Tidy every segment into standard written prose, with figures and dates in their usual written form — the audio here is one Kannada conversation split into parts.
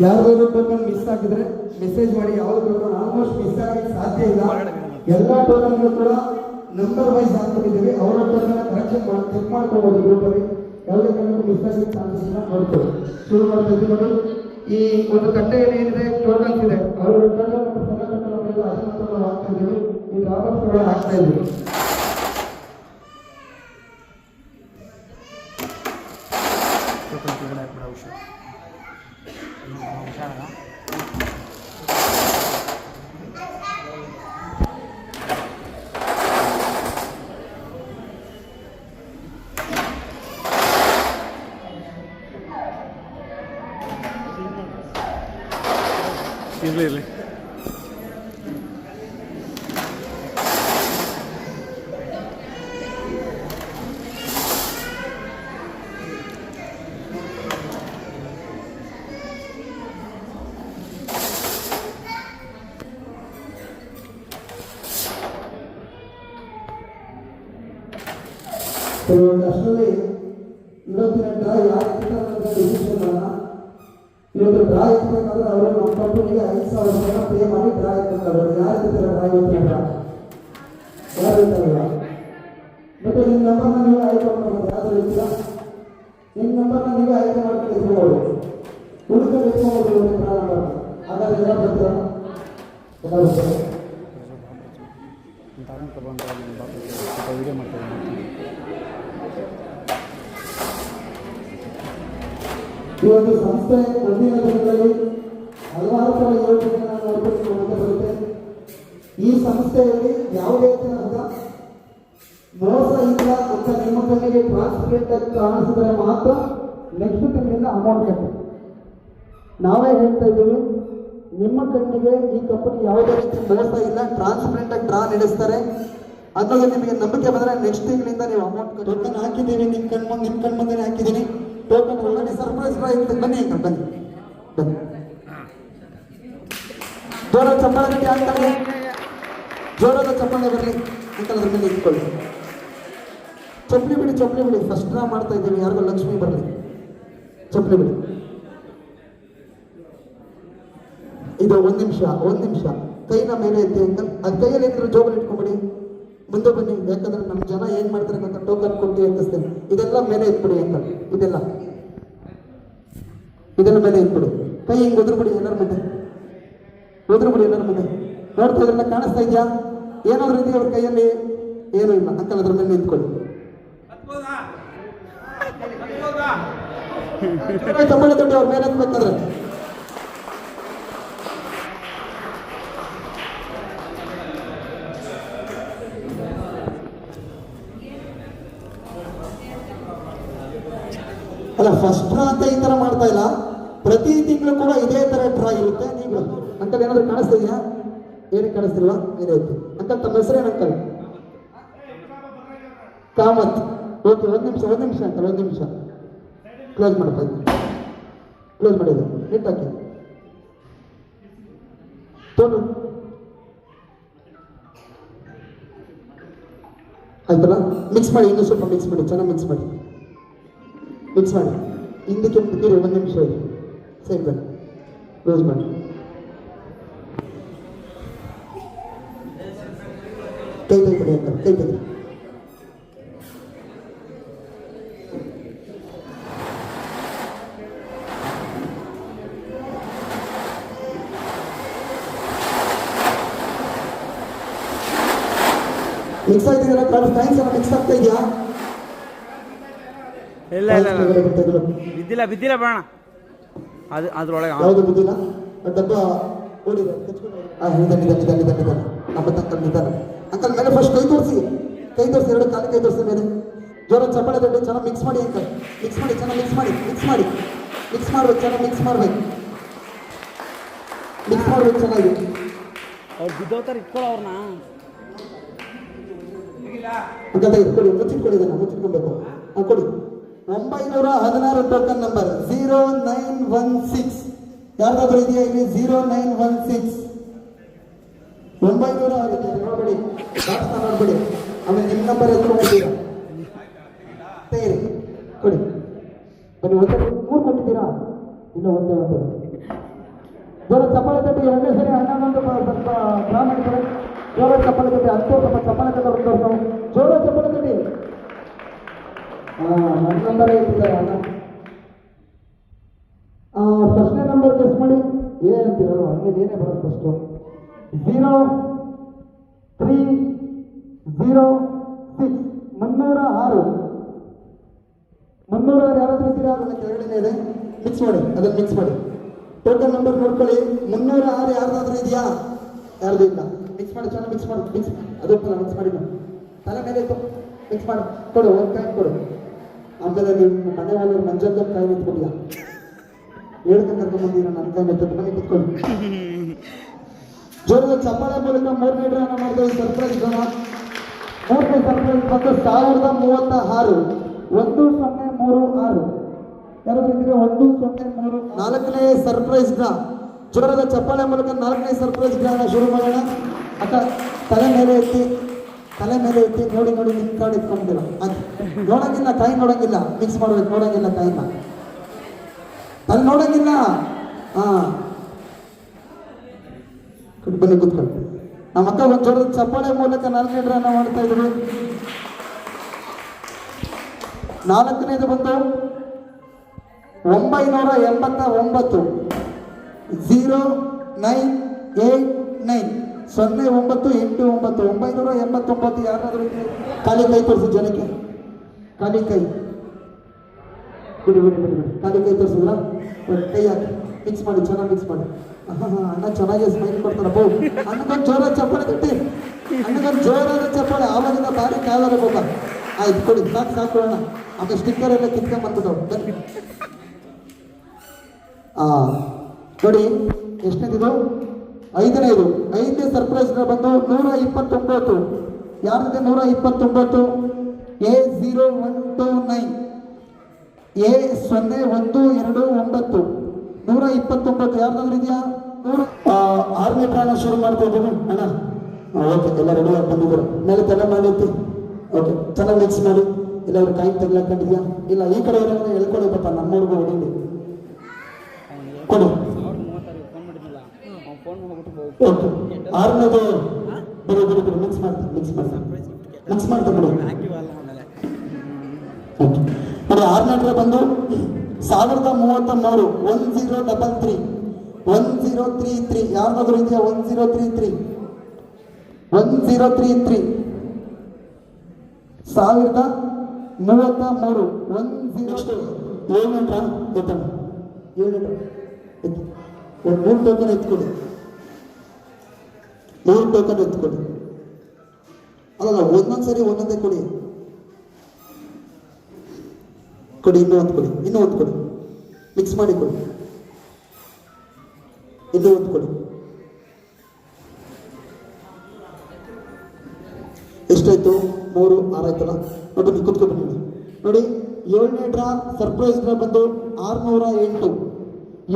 ಯಾವ್ದಾದ್ರು ಟೋಕನ್ ಮಿಸ್ ಆಗಿದ್ರೆ ಮೆಸೇಜ್ ಮಾಡಿ. ಯಾವ್ದು ಟೋಕನ್ ಆಲ್ಮೋಸ್ಟ್ ಮಿಸ್ ಆಗಕ್ಕೆ ಸಾಧ್ಯ ಇಲ್ಲ. ಎಲ್ಲ ಟೋಕನ್ಗಳು ಕೂಡ ನಂಬರ್ ವೈಸ್ ಹಾಕೊಂಡಿದ್ದೀವಿ. ಅವರ ಟೋಕನ್ ಕರೆಕ್ಷನ್ ಮಾಡಿ ಚೆಕ್ ಮಾಡ್ಕೋಬಹುದು ಗ್ರೂಪಲ್ಲಿ. ಯಾವುದೇ ಕಾರಣಕ್ಕೂ ಮಿಸ್ ಆಗಕ್ಕೆ ಚಾನ್ಸಸ್ ಇಲ್ಲ. ನೋಡ್ಕೊಳ್ಳಿ. ಶುರು ಮಾಡ್ತಾ ಇದ್ದೀವಿ ನೋಡಿ. ಈ ಒಂದು ಕಟ್ಟೆಯಲ್ಲಿ ಏನಿದೆ ಟೋಕನ್ಸ್ ಇದೆ, ಅವರ ಟೋಕನ್ ಅಸಮತೋಲನ ಹಾಕ್ತಾ ಇದ್ದೀವಿ. ಈ ಡ್ರಾಬರ್ಸ್ ಕೂಡ ಹಾಕ್ತಾ ಇದ್ದೀವಿ. ಇರಲಿ ಅಷ್ಟರಲ್ಲಿ ಇವತ್ತಿನ ಡ್ರಾ ಯಾರು ಡಿಸಿಷನ್ ಅಲ್ಲ. ಇವತ್ತು ಡ್ರಾ ಇರ್ಬೇಕಾದ್ರೆ ಅವರು ನಮ್ಮ ಕಂಪನಿಗೆ 5,000 ರೂಪಾಯಿ ಪೇ ಮಾಡಿ ಡ್ರಾ ಇರ್ಬೇಕಾದ್ರೆ ಯಾರು ಇರ್ತಾರೆ ಡ್ರಾ ಇವತ್ತಿನ ಯಾರು ಇರ್ತಾರಲ್ಲ. ಮತ್ತೆ ನಿಮ್ಮ ನಂಬರ್ನ ನೀವು ಆಯ್ಕೆ ಮಾಡ್ಬೋದು. ಯಾರು ಇರ್ತೀರ ನಿಮ್ಮ ನಂಬರ್ನ ನೀವೇ ಆಯ್ಕೆ ಮಾಡ್ಕೊಂಡು ಇಟ್ಕೋಬೋದು. ಉಳಿದು ಇಟ್ಕೋಬೋದು ಡ್ರಾ ನಂಬರ್. ಹಾಗಾದ್ರೆ ಎಲ್ಲ ಬರ್ತೀರಾ? ಎಲ್ಲ ಬರ್ತಾರೆ. ಈ ಒಂದು ಸಂಸ್ಥೆ ಮುಂದಿನ ದಿನಗಳಲ್ಲಿ ಹಲವಾರು ಥರ ಯೋಜನೆಗಳನ್ನು ನೋಡ್ಕೊಂಡು ಮುಂದೆ ಬರುತ್ತೆ. ಈ ಸಂಸ್ಥೆಯಲ್ಲಿ ಯಾವುದೇ ತರಹದ ಮೋಸ ಇಲ್ಲ ಅಂತ ನಿಮ್ಮ ಕಣ್ಣಿಗೆ ಟ್ರಾನ್ಸ್ಪರೆಂಟ್ ಆಗಿ ಕಾಣಿಸಿದ್ರೆ ಮಾತ್ರ ನೆಕ್ಸ್ಟ್ ತಿಂಗಳಿಂದ ಅಮೌಂಟ್ ಕಟ್ಟಿ. ನಾವೇ ಹೇಳ್ತಾ ಇದ್ದೀವಿ, ನಿಮ್ಮ ಕಣ್ಣಿಗೆ ಈ ಕಂಪನಿ ಯಾವುದೇ ರೀತಿ ಮೋಸ ಇಲ್ಲ, ಟ್ರಾನ್ಸ್ಪರೆಂಟ್ ಆಗಿ ಡ್ರಾ ನಡೆಸ್ತಾರೆ ಅನ್ನೋದು ನಿಮಗೆ ನಂಬಿಕೆ ಬಂದರೆ ನೆಕ್ಸ್ಟ್ ತಿಂಗಳಿಂದ ನೀವು ಅಮೌಂಟ್ ಟೋಕನ್ ಹಾಕಿದ್ದೀವಿ. ನಿಮ್ಮ ಕಣ್ಮುಂದೆ ಹಾಕಿದ್ದೀನಿ. ಟೋಕನ್ ಆಲ್ರೆಡಿ ಸರ್ಪ್ರೈಸ್ ಇರುತ್ತೆ. ಬನ್ನಿ ಅಂಕಲ್, ಬನ್ನಿ ಬನ್ನಿ. ಜೋರಾದ ಚಪ್ಪಾಳೆ ಗಟ್ಟಿ ಆಗ್ತಾರೆ. ಜೋರಾದ ಚಪ್ಪಾಳೆ ಬರಲಿ ಅಂಕಲ್. ಅದ್ರ ಮೇಲೆ ಇಟ್ಕೊಳ್ಳಿ. ಚಪ್ಪಲಿ ಬಿಡಿ, ಚಪ್ಪಲಿ ಬಿಡಿ. ಫಸ್ಟ್ ಡ್ರಾ ಮಾಡ್ತಾ ಇದ್ದೀವಿ. ಯಾರಿಗೂ ಲಕ್ಷ್ಮಿ ಬರಲಿ. ಚಪ್ಪಲಿ ಬಿಡಿ. ಇದು ಒಂದು ನಿಮಿಷ ಕೈನ ಮೇಲೆ ಎತ್ತಿ ಅಂಕಲ್. ಅದು ಕೈಯಲ್ಲಿ ಇದ್ರೆ ಜೋಬಲ್ಲಿ ಇಟ್ಕೊಂಡ್ಬಿಡಿ. ಮುಂದೆ ಬನ್ನಿ. ಯಾಕಂದ್ರೆ ನಮ್ಮ ಜನ ಏನ್ ಮಾಡ್ತಾರೆ ಅಂತ ಟೋಕನ್ ಕೊಟ್ಟು ಎತ್ತಿಸ್ತೇನೆ. ಇದೆಲ್ಲ ಮೇಲೆ ಎತ್ಬಿಡಿ ಅಂಕಲ್. ಇದೆಲ್ಲ ಮೇಲೆ ಎತ್ಬಿಡಿ. ಕೈ ಹಿಂಗೆ ಒದ್ರುಬಿಡಿ ಎಲ್ಲರ ಮುಂದೆ. ಎಲ್ಲರ ಮುಂದೆ. ನೋಡ್ತಾ ಇದ್ರಲ್ಲ, ಕಾಣಿಸ್ತಾ ಇದೆಯಾ? ಏನಾದ್ರು ಇದೆಯಾ ಅವ್ರ ಕೈಯಲ್ಲಿ? ಏನೂ ಇಲ್ಲ ಅಂಕಲ್. ಅದ್ರ ಮೇಲೆ ನಿಂತ್ಕೊಳ್ಳಿ. ಚಪ್ಪಳೆ ತೊಟ್ಟಿ ಅವ್ರ ಮೇಲೆ ಎತ್ಬೇಕಾದ್ರೆ ಅಲ್ಲ, ಫಸ್ಟ್ ಡ್ರಾ ಅಂತ ಈ ತರ ಮಾಡ್ತಾ ಇಲ್ಲ. ಪ್ರತಿ ತಿಂಗಳು ಕೂಡ ಇದೇ ತರ ಡ್ರಾ ಇರುತ್ತೆ. ನೀವು ಅಂಕಲ್ ಏನಾದ್ರು ಕಾಣಿಸ್ತಾ ಇದೆಯಾ? ಏನಕ್ಕೆ ಕಾಣಿಸ್ತಿಲ್ವಾ? ಏನೇ ಇತ್ತು ಅಂಕಲ್. ತಮ್ಮ ಹೆಸರೇನು ಅಂಕಲ್? ಕಾಮತ್. ಓಕೆ, ಒಂದು ನಿಮಿಷ ಅಂಕಲ್. ಒಂದು ನಿಮಿಷ ಕ್ಲೋಸ್ ಮಾಡ್ತಾ ಇದ್ದೀನಿ. ಕ್ಲೋಸ್ ಮಾಡಿದ್ದು ನೀಟ್ ಹಾಕಿ ಟೋಟಲ್ ಆಯ್ತಲ್ಲ. ಮಿಕ್ಸ್ ಮಾಡಿ, ಇನ್ನೂ ಸ್ವಲ್ಪ ಮಿಕ್ಸ್ ಮಾಡಿ. ಚೆನ್ನಾಗಿ ಮಿಕ್ಸ್ ಮಾಡಿ. ಹಿಂದಕ್ಕೆ ಮುಂದಕ್ಕೆ ಒಂದು ನಿಮಿಷ ಸೈಡ್ ಬನ್ನಿ. ಕ್ಲೋಸ್ ಮಾಡಿ. ಕೈ ಬಿಡಿ ಅಂಕಲ್. ಕೈ ತೆಗಿ. ಮಿಕ್ಸ್ ಆಗ್ತಿದ್ದೀರಾ? ಥ್ಯಾಂಕ್ಸ್ ಅಲ್ಲ. ಮಿಕ್ಸ್ ಆಗ್ತಾ ಇದೆಯಾ? ಇಲ್ಲ ಬಿದ್ದಿಲ್ಲ ಬೇಡ. ಅದ್ರೊಳಗೆ ಯಾವುದು ಬಿದ್ದಿಲ್ಲ? ಡಬ್ಬ ಓಡಿದೆ. ನಿಧಾನ ಅಂಕಲ್. ಮೇಲೆ ಫಸ್ಟ್ ಕೈ ತೋರಿಸಿ. ಎರಡು ಕಾಲು ಕೈ ತೋರಿಸಿ ಮೇಲೆ. ಜೋರ ಚಪ್ಪಾಳೆ ದೊಡ್ಡ. ಚೆನ್ನಾಗಿ ಮಿಕ್ಸ್ ಮಾಡಿ ಅಂಕಲ್. ಚೆನ್ನಾಗಿ ಮಿಕ್ಸ್ ಮಾಡ್ಬೇಕು. ಚೆನ್ನಾಗಿ ಮಿಕ್ಸ್ ಮಾಡ್ಬೇಕು ಚೆನ್ನಾಗಿ. ಅವ್ರು ಬಿದ್ದೋತಾರ. ಇಟ್ಕೊಳ್ಳೋ ಅವ್ರನ್ನ ಅಂಕಲ್ ಇಟ್ಕೊಳ್ಳಿ. ಮುಚ್ಚಿಟ್ಕೊಳ್ಬೇಕು. ಕೊಡಿ. 916 ಟೋಕನ್ ನಂಬರ್ 0916. ಯಾರ್ದಾದ್ರೂ ಇದೆಯಾ ಇಲ್ಲಿ? 0916 900 ನೋಡ್ಬೇಡಿ. ನೋಡ್ಬೇಡಿ. ಆಮೇಲೆ ನಿಮ್ಮ ನಂಬರ್ ಎತ್ಕೊಂಡಿದ್ದೀರಾ? ಕೊಡಿ. ಬನ್ನಿ. 3 ಕೊಟ್ಟಿದ್ದೀರಾ? ಇಲ್ಲ, ಒಂದೇ ಜೋರ ಚಪ್ಪಾಳೆ ತಟ್ಟಿ ಎರಡನೇ ಸರಿ ಅಣ್ಣನೊಂದು ಸ್ವಲ್ಪ ಡ್ರಾ ಮಾಡಿದ್ದಾರೆ. ಜೋರ ಚಪ್ಪಾಳೆ ತಟ್ಟಿ ಹತ್ತು ಸ್ವಲ್ಪ ಚಪ್ಪಾಳೆ ತಟ್ಟ ಬರ್ತಾರೆ. ಜೋರ ಚಪ್ಪಾಳೆ ತಟ್ಟಿ. ನನ್ನ ನಂಬರ್ ಇಟ್ಟಿದ್ದಾರೆ ಅಣ್ಣ. ಫಸ್ಟ್ನೇ ನಂಬರ್ ಗೆಸ್ ಮಾಡಿ. ಅಂತೀರಲ್ಲ ಹಂಗೆ ಏನೇ ಬರೋದು ಫಸ್ಟು 0306 306 ಯಾರಾದ್ರೂ ಇದ್ದೀರಾ? ಅದನ್ನ ಕೆಳಗಡೆ ಇದೆ, ಮಿಕ್ಸ್ ಮಾಡಿ, ಅದನ್ನ ಮಿಕ್ಸ್ ಮಾಡಿ. ಟೋಟಲ್ ನಂಬರ್ ನೋಡ್ಕೊಳ್ಳಿ. 306 ಯಾರ್ದಾದ್ರೂ ಇದೆಯಾ? ಯಾರ್ದು ಇಲ್ಲ. ಮಿಕ್ಸ್ ಮಾಡಿ, ಚೆನ್ನಾಗಿ ಮಿಕ್ಸ್ ಮಾಡಿ. ಅದು ಮಿಕ್ಸ್ ಮಾಡಿ. ತಲೆ ಮೇಲೆ ಇತ್ತು, ಮಿಕ್ಸ್ ಮಾಡಿ ಕೊಡು. ಒಂದು ಕಾಯಿ ಕೊಡು. ಆಮೇಲೆ ನಿಮ್ಮ ಮನೆ ಒಳಗೆ ಮಂಜಕ್ಕ ಕಾಯಿ ನಿಂತ್ಕೊಡಿಯಾ? ಹೇಳ್ಕೊಂಡು ಕರ್ಕೊಂಡ್ಬಂದಿರ ನನ್ನ ಕಾಯಿ ನಿಂತು ಮನೆ ಕುತ್ಕೊಂಡು. ಜೋರದ ಚಪ್ಪಾಳೆ ಮೂಲಕ 3ನೇ ಡ್ರಾನ ಮಾಡಿದ ಸರ್ಪ್ರೈಸ್ ಡ್ರಾಮ. 3ನೇ ಸರ್ಪ್ರೈಸ್ ಬಂದು 1036 1036. ಯಾರಾದ್ರೂ ಇದ್ರೆ 103. 4ನೇ ಸರ್ಪ್ರೈಸ್ ಡ್ರಾ. ಜೋರದ ಚಪ್ಪಾಳೆ ಮೂಲಕ 4ನೇ ಸರ್ಪ್ರೈಸ್ ಡ್ರಾನ ಶುರು ಮಾಡೋಣ. ಅಕ್ಕ ತಲೆ ಮೇಲೆ ಎತ್ತಿ ನೋಡಿ ನಿಮ್ಮ ಕಾರ್ಡ್ ಇಟ್ಕೊಂಡ್ಬಿಟ್ಟಿರ. ನೋಡಂಗಿಲ್ಲ, ಕಾಯಿ ನೋಡಂಗಿಲ್ಲ. ಮಿಕ್ಸ್ ಮಾಡ್ಬೇಕು, ನೋಡಂಗಿಲ್ಲ ಕಾಯಿನ, ಅಲ್ಲಿ ನೋಡಂಗಿಲ್ಲ. ಬನ್ನಿ ಕೂತ್ಕೊಂಡು. ನಮ್ಮ ಅಕ್ಕ ಒಂದು ಜೋರದ ಚಪ್ಪಾಳೆ ಮೂಲಕ 4ನೇ ಡ್ರಾನ ಮಾಡ್ತಾ ಇದ್ರು. 4ನೇದು ಬಂದು 989 0989 989. ಯಾರಾದ್ರೂ ಖಾಲಿ ಕೈ ತೋರಿಸಿ ಜನಕ್ಕೆ. ಖಾಲಿ ಕೈ ಬಿಡಿ. ಖಾಲಿ ಕೈ ತೋರಿಸಿದ್ರ ಕೈ ಹಾಕಿ ಮಿಕ್ಸ್ ಮಾಡಿ, ಚೆನ್ನಾಗಿ ಮಿಕ್ಸ್ ಮಾಡಿ. ಅಣ್ಣ ಚೆನ್ನಾಗಿ ಸ್ಮೈಲ್ ಕೊಡ್ತಾರಪ್ಪ. ಅಣ್ಣಗೊಂದು ಜೋರಾದ ಚಪ್ಪಾಳೆ ತಟ್ಟಿ. ಆವಾಗಿಂದ ಭಾರಿ ಕಾಲರ ಹೋಗ. ಆಯ್ತು ಕೊಡಿ, ಸಾಕು ಅಣ್ಣ. ಆಮೇಲೆ ಸ್ಟಿಕ್ಕರ್ ಎಲ್ಲ ಕಿತ್ಕೊಂಡ್ ಬಂದ್ಬಿಟ್ಟವು. ಬನ್ನಿ. ನೋಡಿ ಎಷ್ಟನೇದಿದು? 5ನೇದು. 5ನೇ ಸರ್ಪ್ರೈಸ್ ಬಂದು 129. ಯಾರ್ದಿದೆ 129? A0129 A0129 129. ಯಾರ್ದಾದ್ರೂ ಇದೆಯಾ? 6ನೇ ಡ್ರಾನ ಶುರು ಮಾಡ್ತಾ ಇದ್ದೀವಿ ಅಣ್ಣ. ಓಕೆ, ಎಲ್ಲ ರೆಡಿ ಆಗಿ ಬಂದಿದ್ದಾರೆ. ಮೇಲೆ ತಲೆ ಮಾಡಿತ್ತು. ಓಕೆ, ಚೆನ್ನಾಗಿ ಮಿಕ್ಸ್ ಮಾಡಿ. ಎಲ್ಲರೂ ಕಾಯಿ ತಗ್ಲಾಕೊಂಡಿದ್ಯಾ? ಇಲ್ಲ, ಈ ಕಡೆ ಇರೋದನ್ನ ಹೇಳ್ಕೊಳ್ಳಿ ಪಾಪ, ನಮ್ಮವ್ರಿಗೂ ಹೊಡೀಲಿ ಕೊಡಿ. ಓಕೆ, 6ನೇದು ಬಿಡಿ ಮಿಕ್ಸ್ ಮಾಡ್ತಾ ಬಿಡಿ. ಓಕೆ ನೋಡಿ, 6ನೇ ಡ್ರಾ ಬಂದು 1033 1033 1033. ಯಾರ್ದಾದ್ರೂ ಇದೆಯಾ? 1033 1033 1033 7ನೇಟ್ರಾ ಎತ್ತಣ. 7ನೇಟ್ರಾ ಎತ್ತಿ. ಒಂದು 3 ಟೋಕನ್ ಎತ್ಕೊಡಿ. 3 ಟೋಕನ್ ಎತ್ಕೊಡಿ. ಅಲ್ಲ, ಒಂದೊಂದ್ಸರಿ ಒಂದೊಂದೇ ಕೊಡಿ. ಇನ್ನೂ ಒಂದು ಕೊಡಿ. ಮಿಕ್ಸ್ ಮಾಡಿ ಕೊಡಿ. ಇನ್ನೂ ಒಂದು ಕೊಡಿ. ಎಷ್ಟಾಯ್ತು? 3 6 ಆಯ್ತಲ್ಲ. ನೋಡಿ, ಕುತ್ಕೊಂಡು ನೋಡಿ. 7ನೇ ಡ್ರಾ ಸರ್ಪ್ರೈಸ್ ಡ್ರಾ ಬಂದು 608.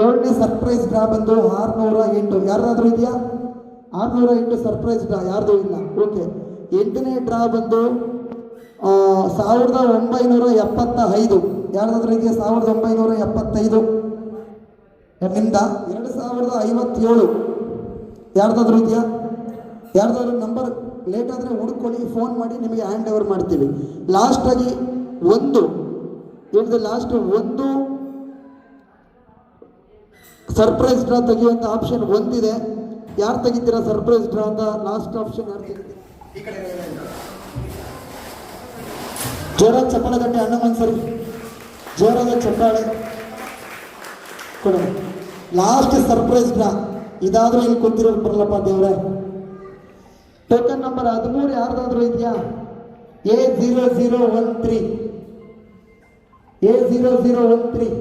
7ನೇ ಸರ್ಪ್ರೈಸ್ ಡ್ರಾ ಬಂದು 608. ಯಾರಾದ್ರೂ ಇದೆಯಾ? 608 ಸರ್ಪ್ರೈಸ್ ಡ್ರಾ ಯಾರ್ದು ಇಲ್ಲ. ಓಕೆ, 8ನೇ ಡ್ರಾ ಬಂದು 1975. ಯಾರ್ದಾದ್ರೂ ಇದೆಯಾ? 1975 ನಿಮ್ದ. 2057 ಯಾರ್ದಾದ್ರೂ ಇದೆಯಾ? ಯಾರ್ದಾದ್ರೂ ನಂಬರ್ ಲೇಟ್ ಆದರೆ ಹುಡ್ಕೊಳ್ಳಿ, ಫೋನ್ ಮಾಡಿ, ನಿಮಗೆ ಹ್ಯಾಂಡ್ ಓವರ್ ಮಾಡ್ತೀವಿ. ಲಾಸ್ಟಾಗಿ ಒಂದು ಸರ್ಪ್ರೈಸ್ ಡ್ರಾ ತೆಗೆಯುವಂಥ ಆಪ್ಷನ್ ಒಂದಿದೆ. ಯಾರು ತೆಗಿತೀರಾ ಸರ್ಪ್ರೈಸ್ ಡ್ರಾ ಅಂತ? ಲಾಸ್ಟ್ ಆಪ್ಷನ್ ಯಾರು ತೆಗಿತೀರಾ? ಈ ಕಡೆ ಜೋರಾದ ಚಪ್ಪಾಳೆ ತಟ್ಟಿ ಅಣ್ಣ ಒಂದ್ಸರಿ. ಜೋರಾದ ಚಪ್ಪಾಳೆ ಕೊಡ. ಲಾಸ್ಟ್ ಸರ್ಪ್ರೈಸ್ ಡ್ರಾ ಇದಾದ್ರೂ ಇಲ್ಲಿ ಕೂತಿರೋರು ಬರಲಪ್ಪ ದೇವ್ರೆ. ಟೋಕನ್ ನಂಬರ್ 13 ಯಾರ್ದಾದ್ರೂ ಇದೆಯಾ? A0013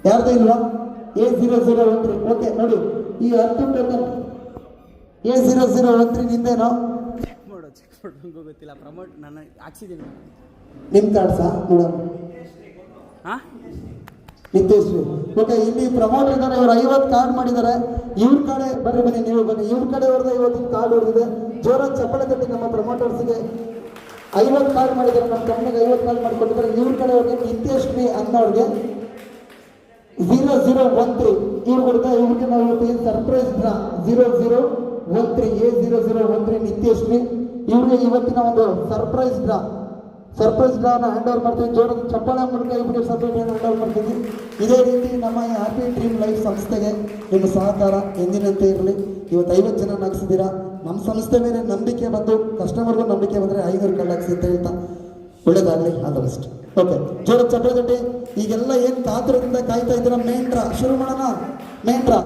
ಯಾರ್ದು ಇಲ್ವಾ? A0013. ಓಕೆ ನೋಡಿ, ಈ 10 ಟೋಕನ್ A0013 ನಿಂದೇನೋ? ಗೊತ್ತಿಲ್ಲ, ಪ್ರಮೋಟ್ ನಾನು ಹಾಕ್ಸಿದ್ದೀನಿ. ನಿಮ್ಮ ಕಾರ್ಡ್ಸಾ ನೋಡೋಣ. ನಿತ್ಯಶ್ರೀ. ಓಕೆ, ಇಲ್ಲಿ ಪ್ರಮೋಟರ್ ಇದ್ದಾರೆ. ಇವರು 50 ಕಾರ್ಡ್ ಮಾಡಿದ್ದಾರೆ. ಇವ್ರ ಕಡೆ ಬನ್ನಿ, ನೀವು ಬನ್ನಿ. ಇವ್ರ ಕಡೆ ಅವ್ರದ್ದು 50 ಕಾರ್ಡ್ ಹೊಡೆದಿದೆ. ಜೋರಾಗಿ ಚಪ್ಪಳೆ ತಟ್ಟಿ ನಮ್ಮ ಪ್ರಮೋಟರ್ಸ್ಗೆ. 50 ಕಾರ್ಡ್ ಮಾಡಿದ್ದಾರೆ. ನಮ್ಮ ಕಂಪ್ನಿಗೆ 50 ಕಾರ್ಡ್ ಮಾಡಿಕೊಟ್ಟಿದ್ದಾರೆ. ಇವ್ರ ಕಡೆ ಅವ್ರಿಗೆ ನಿತ್ಯಶ್ರೀ ಅನ್ನೋರಿಗೆ 0013 ಇವ್ರು ಕೊಡ್ತಾ ಇವ್ರಿಗೆ ನಾವು ಇವತ್ತು ಏನು ಸರ್ಪ್ರೈಸ್ ಡ್ರಾ 0013 A0013 ನಿತ್ಯಶ್ರೀ ಇವ್ರಿಗೆ ಇವತ್ತಿನ ಒಂದು ಸರ್ಪ್ರೈಸ್ ಡ್ರಾ ಹ್ಯಾಂಡ್ ಓವರ್ ಮಾಡ್ತೀವಿ. ಜೋರದ ಚಪ್ಪಾಳೆ ಮೂಲಕ ಇವ್ರಿಗೆ ಸರ್ಪ್ರೈಸ್ ಹ್ಯಾಂಡ್ ಓವರ್ ಮಾಡ್ತೀವಿ. ಇದೇ ರೀತಿ ನಮ್ಮ ಈ ಹ್ಯಾಪಿ ಡ್ರೀಮ್ ಲೈಫ್ ಸಂಸ್ಥೆಗೆ ನಿಮ್ಮ ಸಹಕಾರ ಎಂದಿನಂತೆ ಇರಲಿ. ಇವತ್ತು 50 ಜನ ಹಾಕ್ಸಿದ್ದೀರಾ. ನಮ್ಮ ಸಂಸ್ಥೆ ಮೇಲೆ ನಂಬಿಕೆ ಬಂದು ಕಸ್ಟಮರ್ಗೂ ನಂಬಿಕೆ ಬಂದರೆ 500 ಕಳ್ಳು ಹಾಕ್ಸಿ ಅಂತ ಹೇಳ್ತಾ ಒಳ್ಳೇದಾಗಲಿ. All the best. ಓಕೆ, ಜೋರದ ಚಪ್ಪಾಳೆ ತಟ್ಟಿ. ಈಗೆಲ್ಲ ಏನು ಕಾತುರದಿಂದ ಕಾಯ್ತಾ ಇದ್ದೀರಾ, ಮೇನ್ ಡ್ರಾ ಶುರು ಮಾಡೋಣ. Main draw